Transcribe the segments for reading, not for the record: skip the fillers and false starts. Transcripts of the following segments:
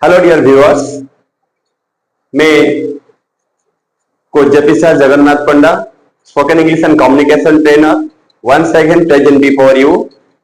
Hello dear viewers, मैं coach जपीसा Jagannath Panda, spoken English and communication trainer, once again present before you.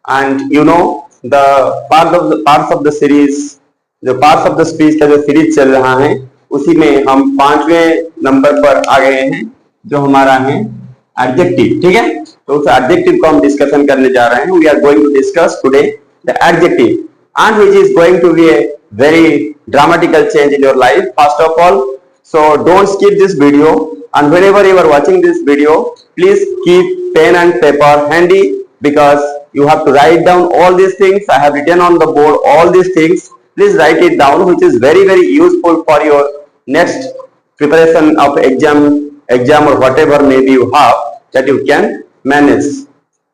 And you know the parts of the series, जो parts of the speech का जो series चल रहा है उसी में हम 5वें नंबर पर आ गए हैं जो हमारा है एडजेक्टिव। ठीक है, तो उस एडजेक्टिव को हम डिस्कशन करने जा रहे हैं। We are going to discuss today the adjective and which is going to be a very dramatical change in your life. First of all, so don't skip this video, and whenever you are watching this video, please keep pen and paper handy because you have to write down all these things. I have written on the board all these things. Please write it down, which is very useful for your next preparation of exam or whatever maybe you have that you can manage.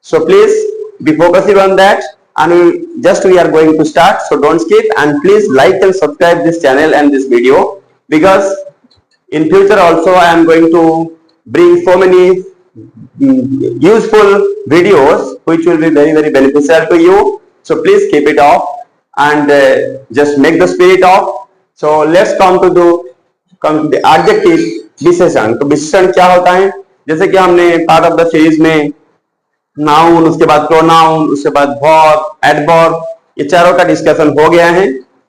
So please be focusing on that. And we are going to start, so don't skip, and please like and subscribe this channel and this video because in future also I am going to bring so many useful videos which will be very beneficial to you. So please keep it off and just make the spirit off. So let's come to the adjective विशेषण। तो विशेषण क्या होता है? जैसे कि हमने part of the series में नाउन, उसके बाद प्रोनाउन, उसके बाद वर्ब, एडवर्ब, ये चारों का डिस्कशन हो गया है।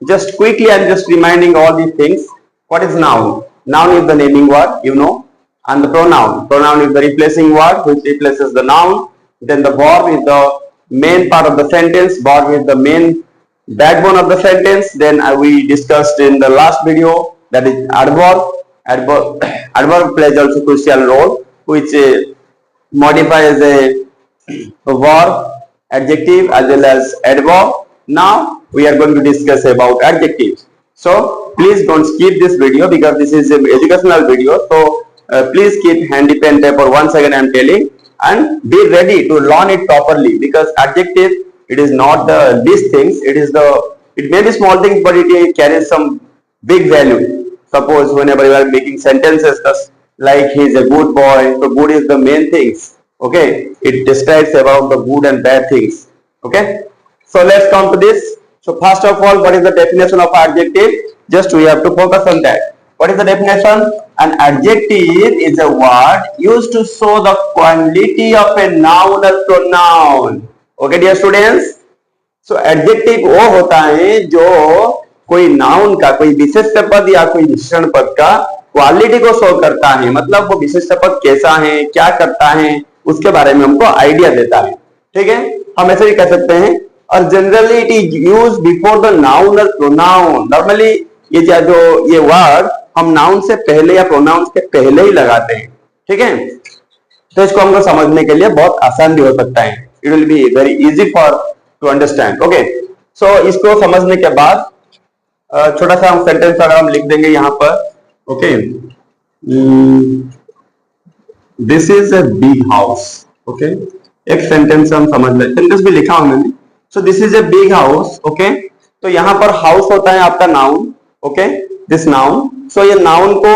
Just quickly I am just reminding all these things. What is noun? Noun is the naming word, you know, and the pronoun is the replacing word which replaces the noun. Then the verb is the main part of the sentence. Verb is the main backbone of the sentence. Then we discussed in the last video that is adverb. Adverb plays also crucial role which modifies a verb, adjective as well as adverb. Now we are going to discuss about adjectives. So please don't skip this video because this is an educational video. So please keep handy pen paper once again I am telling, and be ready to learn it properly because adjective, it is not the least things. It may be small things but it carries some big value. Suppose whenever you are making sentences like he is a good boy, so good is the main things. Okay, it describes about the good and bad things. Okay, so let's come to this. So first of all, what is the definition of adjective? Just we have to focus on that. What is the definition? An adjective is a word used to show the quality of a noun or pronoun. Okay dear students, so adjective वो होता है जो कोई noun का, कोई विशेषण पद या कोई विशेषण पद का क्वालिटी को शो करता है। मतलब वो विशेषण पद कैसा है, क्या करता है, उसके बारे में हमको आइडिया देता है। ठीक है, हम ऐसे भी कह सकते हैं। और generally it is used before the noun और प्रोनाउन। नॉर्मली ये वर्ड हम नाउन से पहले या प्रोनाउन के पहले ही लगाते हैं। ठीक है, तो इसको हमको समझने के लिए बहुत आसान भी हो सकता है। It will be very easy for to understand. Okay, so इसको समझने के बाद छोटा सा हम सेंटेंस अगर हम लिख देंगे यहाँ पर। Okay, this is a big house. Okay, एक सेंटेंस हम समझ लें, सेंटेंस भी लिखा हूं मैंने। So this is a big house. Okay, तो यहां पर हाउस होता है आपका नाउन। ओके, दिस नाउन, सो ये नाउन को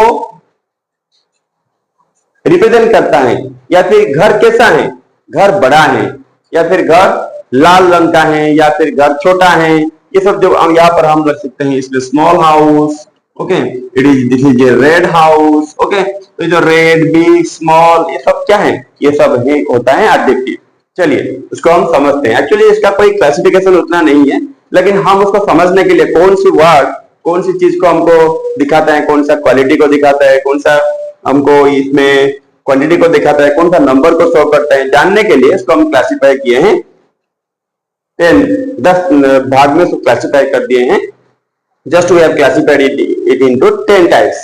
रिप्रेजेंट करता है। या फिर घर कैसा है, घर बड़ा है, या फिर घर लाल रंग का है, या फिर घर छोटा है, ये सब जो यहाँ पर हम रख सकते हैं। इसमें small house, okay, this is a red house. Okay, तो जो रेड, बिग, स्मॉल, ये सब क्या है? ये सब है होता है एडजेक्टिव। चलिए उसको हम समझते हैं। एक्चुअली इसका कोई क्लासिफिकेशन उतना नहीं है, लेकिन हम उसको समझने के लिए कौन सी वर्ड कौन सी चीज को हमको दिखाता है, कौन सा क्वालिटी को दिखाता है, कौन सा हमको इसमें क्वांटिटी को दिखाता है, कौन सा नंबर को शो करता है, जानने के लिए इसको हम क्लासिफाई किए हैं। 10 भाग में क्लासिफाई कर दिए हैं। Just we have classified it into 10 types.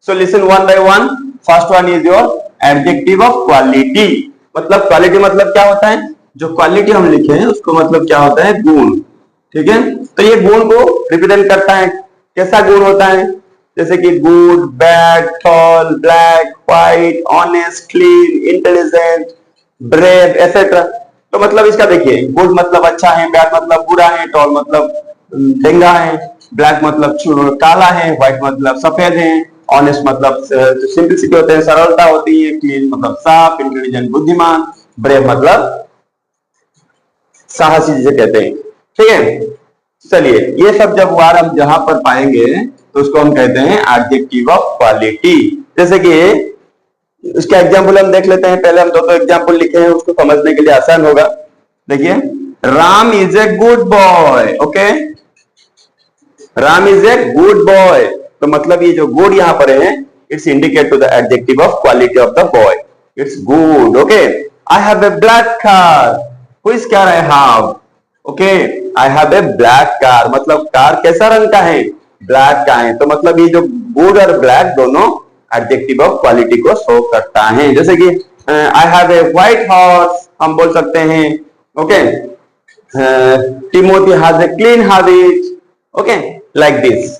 So listen one by one. First one is your adjective of quality. मतलब quality मतलब क्या होता है? जो quality हम लिखे हैं उसको मतलब क्या होता है? गुण। ठीक है, तो ये गुण को रिप्रेजेंट करता है। कैसा गुण होता है? जैसे कि good, bad, tall, black, white, honest, clean, intelligent, brave, etcetera. तो मतलब इसका देखिए, गुड मतलब अच्छा है, बैड मतलब बुरा है, टॉल मतलब डेंगा है, ब्लैक मतलब काला है, व्हाइट मतलब सफेद है, ऑनेस्ट मतलब सिंपलिसिटी होते हैं, सरलता होती है, क्लीन मतलब साफ, इंटेलिजेंट बुद्धिमान, ब्रेव मतलब साहसी जिसे कहते हैं। ठीक है, चलिए, ये सब जब वार हम जहां पर पाएंगे तो उसको हम कहते हैं एडजेक्टिव ऑफ क्वालिटी। जैसे कि उसका एग्जाम्पल हम देख लेते हैं। पहले हम दो एग्जाम्पल लिखे हैं, उसको समझने के लिए आसान होगा। देखिए, Ram is a good boy. Okay, Ram is a good boy, तो मतलब ये जो गुड यहाँ पर है, it's indicate to the adjective of quality of the boy. It's good. Okay, I have a black car. Which car I have? Okay, I have a black car, मतलब car कैसा रंग का है? ब्लैक का है। तो मतलब ये जो गुड और ब्लैक दोनों एडजेक्टिव ऑफ क्वालिटी को शो करता है। जैसे कि आई हैव ए व्हाइट हॉर्स, हम बोल सकते हैं। Okay, Timothy has a clean habit. Okay, like this.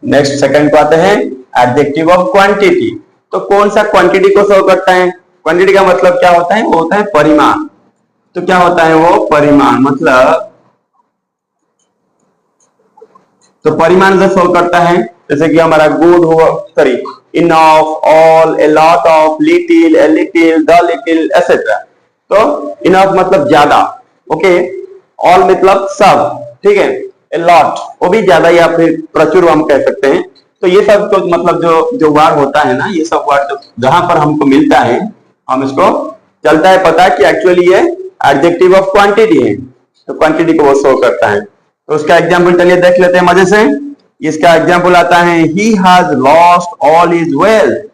Next second को आते हैं एडजेक्टिव ऑफ क्वांटिटी। तो कौन सा क्वांटिटी को शो करता है? क्वांटिटी का मतलब क्या होता है? वो होता है परिमाण। तो क्या होता है वो? परिमाण। मतलब तो परिमाण से शो करता है। जैसे कि हमारा गुड हुआ, sorry, enough, all, a lot of, little, a little, the little, etcetera. तो इनफ मतलब ज्यादा। ओके, ऑल मतलब सब। ठीक है, ए लॉट वो भी ज्यादा या फिर प्रचुर हम कह सकते हैं। तो ये सब तो मतलब जो वर्ड होता है ना, ये सब वर्ड जहां पर हमको मिलता है, हम इसको चलता है पता कि एक्चुअली ये एडजेक्टिव ऑफ क्वांटिटी है। तो क्वांटिटी को वो शो करता है। तो उसका एग्जाम्पल चलिए देख लेते हैं मजे से। इसका एग्जाम्पल आता है, he has lost all his wealth.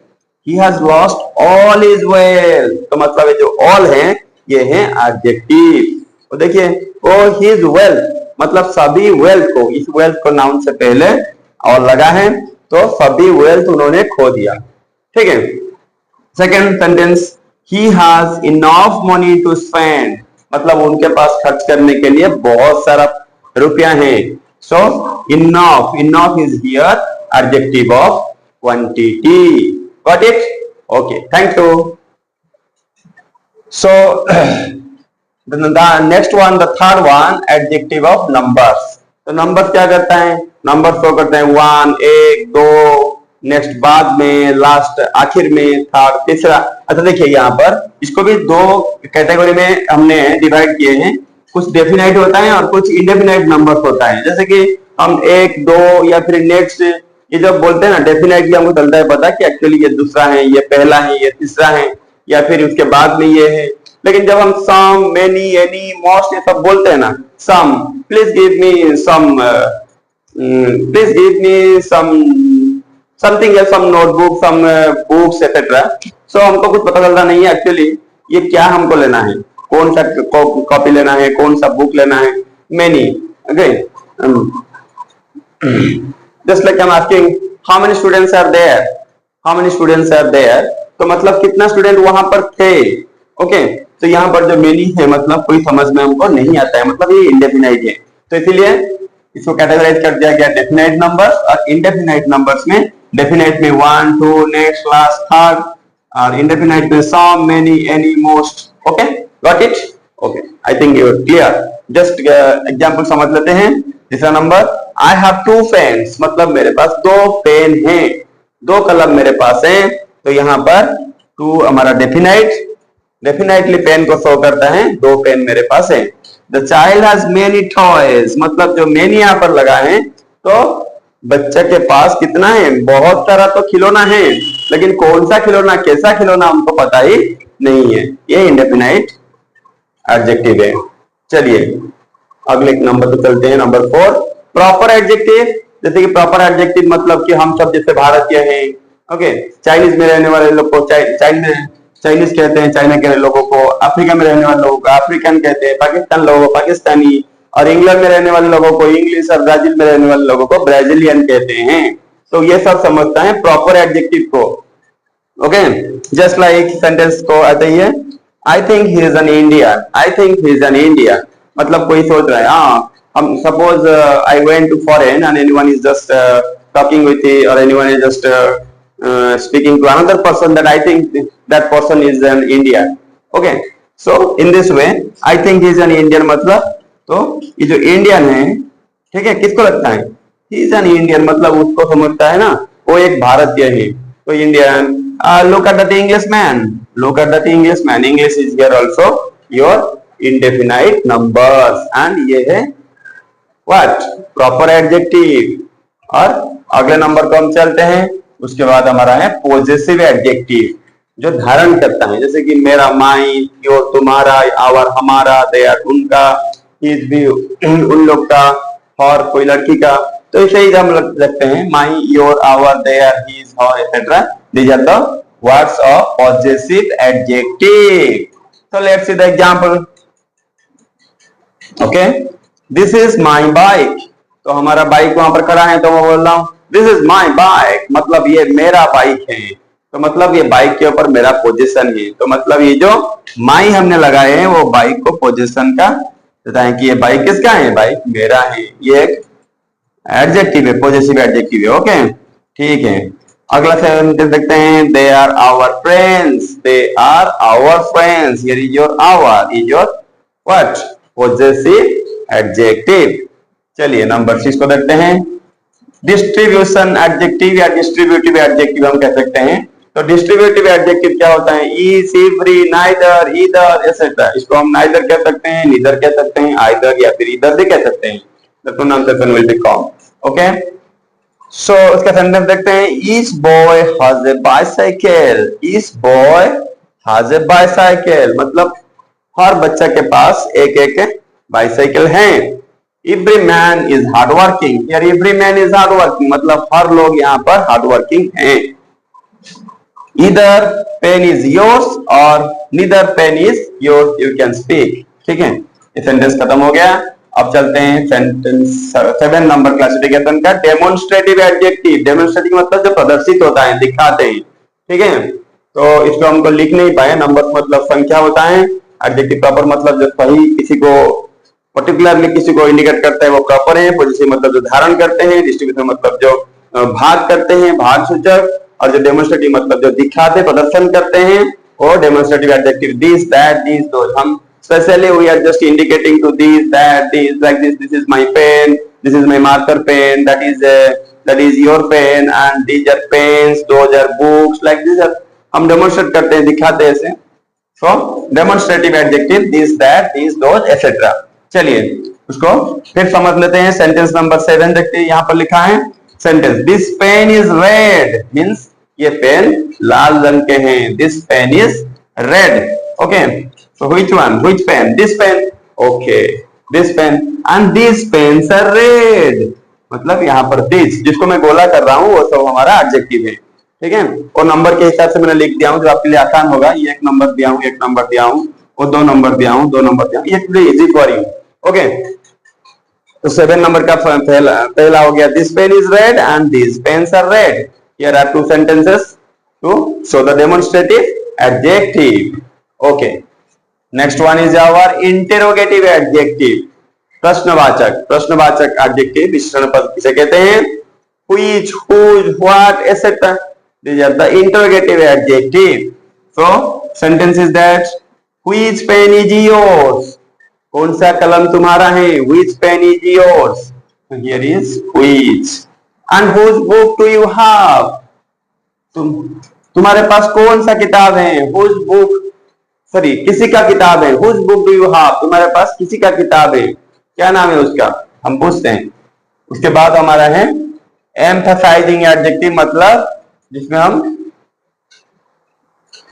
He has lost all his wealth, तो मतलब ये जो ऑल है ये है एडजेक्टिव। तो देखिए, ओ हिज वेल्थ मतलब सभी वेल्थ को, इस वेल्थ को नाउन से पहले और लगा है, तो सभी वेल्थ उन्होंने खो दिया। ठीक है। Second sentence, he has enough money to spend, मतलब उनके पास खर्च करने के लिए बहुत सारा रुपया है। So enough, enough is here adjective of quantity. Got it? Okay, thank you. So the next one, the third one, adjective of numbers। तो नंबर क्या करता है? नंबर शो करते हैं 1, 1, 2, नेक्स्ट बाद में, लास्ट आखिर में, थर्ड, तीसरा। अच्छा देखिए, यहाँ पर इसको भी दो कैटेगरी में हमने डिवाइड किए हैं। कुछ डेफिनाइट होता है और कुछ इंडेफिनाइट नंबर होता है। जैसे कि हम 1, 2 या फिर नेक्स्ट, ये जब बोलते हैं ना डेफिनेटली, हमको चलता है पता कि एक्चुअली ये दूसरा है, ये पहला है, ये तीसरा है, या फिर उसके बाद में ये है। लेकिन जब हम सम, मेनी, एनी, मोस्ट ये सब बोलते हैं ना, some, please give me some, please give me some something, some notebook, some books etcetera. So हमको कुछ पता चलता नहीं है एक्चुअली ये क्या हमको लेना है, कौन सा कॉपी लेना है, कौन सा बुक लेना है। Many, okay, just like I am asking how many students are there, how many students are there, तो मतलब कितना स्टूडेंट वहां पर थे। ओके, तो यहाँ पर जो मेनी है मतलब कोई समझ में हमको नहीं आता है, मतलब ये इंडेफिनाइट है। तो इसीलिए इसको कैटेगराइज कर दिया गया डेफिनाइट नंबर्स और इंडेफिनाइट नंबर्स में। डेफिनाइट में 1, 2, नेक्स्ट, लास्ट, थर्ड, और इंडेफिनाइट में some, many, any, most. Okay, got it? Okay, I think you are clear. Just example समझ लेते हैं। तीसरा नंबर, आई हैव 2 पेन्स, मतलब मेरे पास 2 पेन हैं, 2 कलम मेरे पास हैं। तो यहाँ पर 2 हमारा डेफिनाइट, डेफिनेटली पेन को शो करता है, 2 पेन मेरे पास है। The child has many toys, मतलब जो मेनी यहाँ पर लगा है, तो बच्चे के पास कितना है? बहुत सारा तो खिलौना है, लेकिन कौन सा खिलौना, कैसा खिलौना हमको पता ही नहीं है। ये इंडेफिनाइट एडजेक्टिव है। चलिए अगले नंबर पे चलते हैं, नंबर 4, प्रॉपर एडजेक्टिव। जैसे कि प्रॉपर एडजेक्टिव मतलब कि हम सब जैसे भारतीय हैं, ओके, चाइनीज में रहने वाले लोग को चाइनीज कहते हैं, चाइना के लोगों को, अफ्रीका में रहने वाले लोगों को अफ्रीकन कहते हैं, पाकिस्तान लोगों को पाकिस्तानी, और इंग्लैंड में रहने वाले लोगों को इंग्लिश, और ब्राजील में रहने वाले लोगों को ब्राजीलियन कहते हैं। तो ये सब समझता है प्रॉपर एडजेक्टिव को। ओके, जस्ट लाइक सेंटेंस को आते ही है, I think he is an Indian, I think he is an Indian, मतलब कोई सोच रहा है, हाँ, हम suppose I went to foreign and anyone is just talking with और anyone is just speaking to another person, that I think that person is an Indian. Okay, so in this way I think he is an Indian, मतलब तो ये जो Indian है, ठीक है, किसको लगता है? he is an Indian, मतलब उसको समझता है ना, वो एक भारतीय है। तो Indian, look at that Englishman, look at that Englishman, English is here also your indefinite numbers, and ये है व्हाट, प्रॉपर एडजेक्टिव। और अगले नंबर को हम चलते हैं, उसके बाद हमारा है पॉजेसिव एडजेक्टिव, जो धारण करता है, जैसे कि मेरा, माई, योर तुम्हारा, आवर हमारा, देयर उनका, हिज भी उन लोग का, और कोई लड़की का। तो इसे ही हम रखते हैं my, your, our, their, his, her etcetera. These are the words of possessive adjective. So let's see the example. Okay, this is my bike. तो हमारा बाइक वहां पर खड़ा है, तो मैं बोल रहा हूं this is my bike, मतलब ये मेरा बाइक है। तो मतलब ये बाइक के ऊपर मेरा पोजीशन है। तो मतलब ये जो माई हमने लगाए हैं वो बाइक को पोजीशन का बताएं कि ये बाइक किसका है, बाइक मेरा है। ये एक एडजेक्टिव है, पॉजेसिव एडजेक्टिव है। ओके, ठीक है। अगला सेंटेंस देखते हैं, they are our friends, they are our friends. Here is your, our is your what, possessive adjective. चलिए नंबर 6 को देखते हैं, डिस्ट्रीब्यूशन एडजेक्टिव या डिस्ट्रीब्यूटिव एडजेक्टिव हम कह सकते हैं। तो डिस्ट्रीब्यूटिव एडजेक्टिव क्या होता है, each, every, neither, either etcetera. इसको हम नाइदर कह सकते हैं, नीदर कह सकते हैं, आइदर या फिर ईदर भी कह सकते हैं। The pronunciation will be calm. Okay. So इसका सेंटेंस देखते हैं, each boy has a bicycle. Each boy has a bicycle. मतलब हर बच्चा के पास एक एक बाइसाइकिल है। Every man is hardworking. Here every man is hardworking. मतलब हर लोग यहाँ पर hardworking हैं। Either pen is yours or neither pen is yours. You can speak. ठीक है, ये सेंटेंस खत्म हो गया। अब चलते हैं सेंटेंस 7 नंबर क्लासिफिकेशन का, डेमोन्स्ट्रेटिव एडजेक्टिव। डेमोन्स्ट्रेटिव मतलब जो प्रदर्शित होता है, दिखाते हैं। ठीक है, तो इसको हमको लिख नहीं पाए। नंबर मतलब संख्या होता है, एडजेक्टिव प्रॉपर मतलब जो सही किसी को पर्टिकुलरली किसी को इंडिकेट करता है वो प्रॉपर है। पॉजिटिव मतलब जो धारण करते हैं, डिस्ट्रीब्यूशन मतलब जो भाग करते हैं, भाग सूचक, और जो डेमोन्स्ट्रेटिव मतलब जो दिखाते प्रदर्शन करते हैं, और demonstrative adjective this, that, this, those. हम Especially we are just indicating to this, that, this, like this. This is my pen. This is my marker pen. That is your pen, and these are pens. Those are books. Like this. हम demonstrate करते हैं, दिखाते हैं ऐसे। So demonstrative adjective this, that, this, those, etc. चलिए उसको फिर समझ लेते हैं। सेंटेंस नंबर 7 देखते हैं, यहाँ पर लिखा है sentence, this pen is red, means ये पेन लाल रंग के हैं। This pen is red. Okay, so which one, which pen, this pen, okay, this pen, and these pens are red। मतलब यहाँ पर this जिसको मैं गोला कर रहा हूँ वो सब हमारा एडजेक्टिव है। ठीक है, और नंबर के हिसाब से मैंने लिख दिया हूँ, जो आपके लिए आसान होगा। ये 1 नंबर दिया हूँ, 1 नंबर दिया हूँ, और 2 नंबर दिया हूँ, 2 नंबर दिया हूँ। ये इजी फॉर यू। ओके, तो 7 नंबर का पहला हो गया, this pen is red and this pens are red. Here are 2 sentences to show the demonstrative adjective. Okay, next one is our interrogative adjective, प्रश्नवाचक। प्रश्नवाचक एडजेक्टिव विशेषण पद किसे कहते हैं, which, whose, what etcetera. These are the interrogative adjective. So sentence is that, which pen is yours, कौन सा कलम तुम्हारा है, which pen is yours, here is which. And whose book do you have, तुम्हारे पास कौन सा किताब है, हुज बुक, सॉरी किसी का किताब है, whose book do you have, तुम्हारे पास किसी का किताब है, क्या नाम है उसका, हम पूछते हैं। उसके बाद हमारा है एम्फसाइजिंग एडजेक्टिव, मतलब जिसमें हम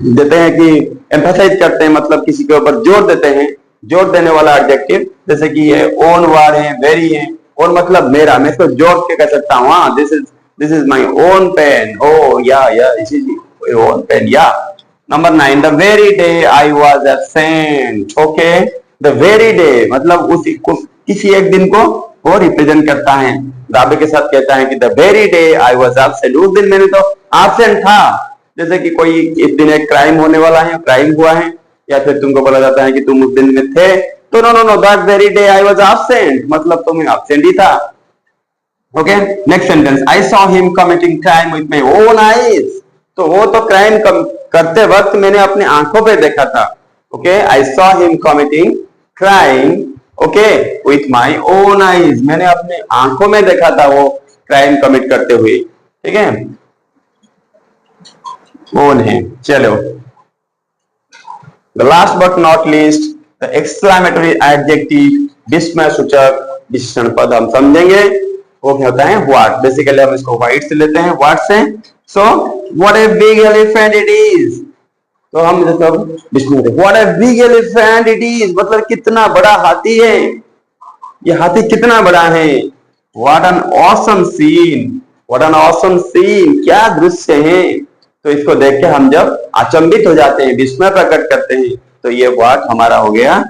देते हैं कि एम्फसाइज करते हैं, मतलब किसी के ऊपर जोर देते हैं, जोर देने वाला एडजेक्टिव। जैसे कि ये ओन वर्ड है, वेरी है। ओन मतलब मेरा, मैं इसको जोर के कह सकता हूँ, हाँ this is my own pen, ओ या दिस इज ओन पेन या। Number 9, the very day I was absent. Okay, the very day मतलब उसी को किसी एक दिन को वो रिप्रेजेंट करता है, दावे के साथ कहता है कि the very day I was absent, उस दिन मैंने तो absent था। जैसे कि कोई इस दिन एक क्राइम होने वाला है, क्राइम हुआ है, या फिर तुमको बोला जाता है कि तुम उस दिन में थे, तो no that very day I was absent मतलब तुम absent ही था। Okay, next sentence, I saw him committing crime with my own eyes। तो वो तो क्राइम करते वक्त मैंने अपनी आंखों पे देखा था। Okay, I saw him committing crime, okay, with my own eyes, मैंने अपने आंखों में देखा था वो क्राइम कमिट करते हुए। ठीक है, ओन है। चलो, the last but not least, the exclamatory adjective, विस्मय सूचक विशेषण पद हम समझेंगे। वो क्या होता है? व्हाट। बेसिकली हम इसको व्हाइट से लेते हैं, व्हाट से। So what a big elephant it is. तो हम मतलब what a big elephant it is, मतलब कितना बड़ा हाथी है, ये हाथी कितना बड़ा है। What an awesome scene, what an awesome scene, क्या दृश्य है। तो इसको देख के हम जब अचंभित हो जाते हैं, विस्मय प्रकट करते हैं, तो ये व्हाट हमारा हो गया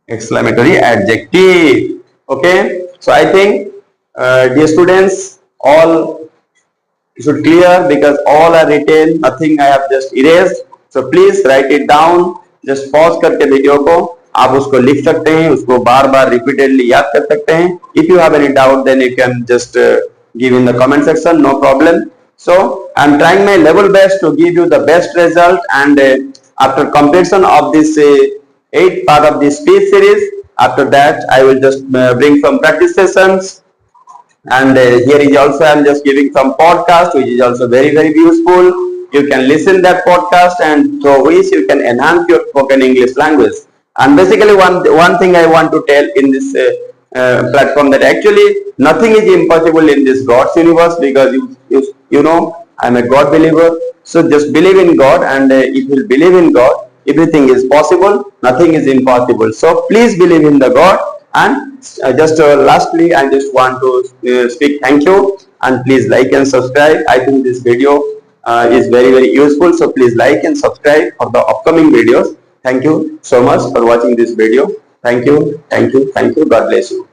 exclamatory adjective. Okay, so I think dear students, all should clear because all are written, nothing I have just erased. So please write it down. Just pause करके वीडियो को आप उसको लिख सकते हैं, उसको बार बार रिपीटेडली याद कर सकते हैं. If you have any doubt, then you can just give in the comment section, no problem. So I am trying my level best to give you the best result, and after completion of this 8th part of this speech series, after that I will just bring some practice sessions, and here is also I am just giving some podcast which is also very useful. You can listen that podcast, and through which you can enhance your spoken English language. And basically one thing I want to tell in this platform, that actually nothing is impossible in this God's universe, because you know I am a God believer. So just believe in God, and if you believe in God, everything is possible, nothing is impossible. So please believe in the God. And just lastly, I just want to speak thank you, and please like and subscribe. I think this video is very useful, so please like and subscribe for the upcoming videos. Thank you so much for watching this video. Thank you. God bless you.